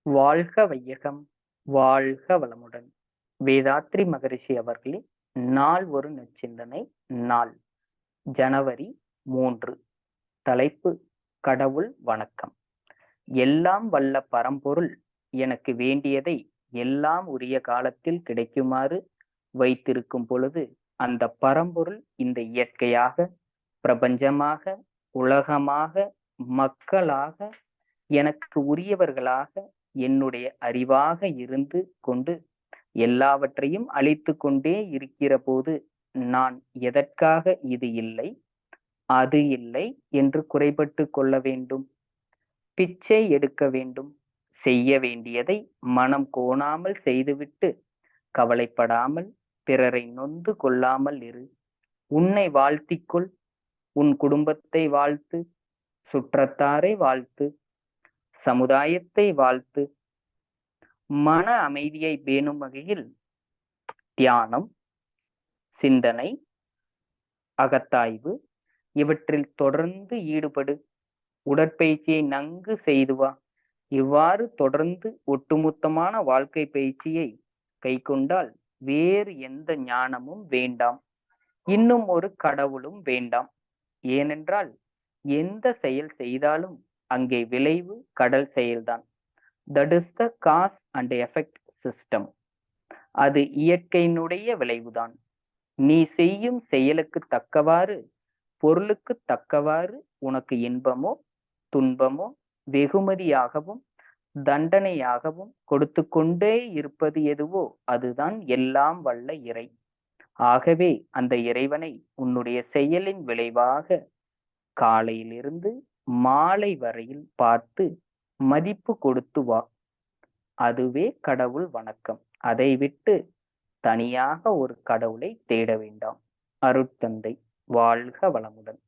வாழ்க வையகம், வாழ்க வளமுடன். வேதாத்ரி மகரிஷி அவர்களின் நாள் ஒரு நற்சிந்தனை. நாள் ஜனவரி 3. தலைப்பு: கடவுள் வணக்கம். எல்லாம் வல்ல பரம்பொருள் எனக்கு வேண்டியதை எல்லாம் உரிய காலத்தில் கிடைக்குமாறு வைத்திருக்கும் பொழுது, அந்த பரம்பொருள் இந்த இயற்கையாக, பிரபஞ்சமாக, உலகமாக, மக்களாக, எனக்கு உரியவர்களாக, என்னுடைய அறிவாக இருந்து கொண்டு எல்லாவற்றையும் அழித்து கொண்டே இருக்கிற போது, நான் எதற்காக இது இல்லை, அது இல்லை என்று குறைபட்டு கொள்ள வேண்டும்? பிச்சை எடுக்க வேண்டும். செய்ய வேண்டியதை மனம் கோணாமல் செய்துவிட்டு கவலைப்படாமல் பிறரை நொந்து கொள்ளாமல் இரு. உன்னை வாழ்த்திக்கொள், உன் குடும்பத்தை வாழ்த்து, சுற்றத்தாரை வாழ்த்து, சமுதாயத்தை வாழ்த்து. மன அமைதியை பேணும் வகையில் தியானம், சிந்தனை, அகத்தாய்வு இவற்றில் தொடர்ந்து ஈடுபடு. உடற்பயிற்சியை நன்கு செய்து வா. இவ்வாறு தொடர்ந்து ஒட்டுமொத்தமான வாழ்க்கை பயிற்சியை கைக்கொண்டால் வேறு எந்த ஞானமும் வேண்டாம், இன்னும் ஒரு கடவுளும் வேண்டாம். ஏனென்றால் எந்த செயல் செய்தாலும் அங்கே விளைவு கடல் செயல்தான். That is the cause and effect system. அது இயற்கையினுடைய விளைவுதான். நீ செய்யும் செயலுக்கு தக்கவாறு, பொருளுக்கு தக்கவாறு உனக்கு இன்பமோ துன்பமோ வெகுமதியாகவும் தண்டனையாகவும் கொடுத்து கொண்டே இருப்பது எதுவோ அதுதான் எல்லாம் வல்ல இறை. ஆகவே அந்த இறைவனை உன்னுடைய செயலின் விளைவாக காலையிலிருந்து மாலை வரையில் பார்த்து மதிப்பு கொடுத்து வா. அதுவே கடவுள் வணக்கம். அதை விட்டு தனியாக ஒரு கடவுளை தேட வேண்டாம். அருட்தந்தை வாழ்க வளமுடன்.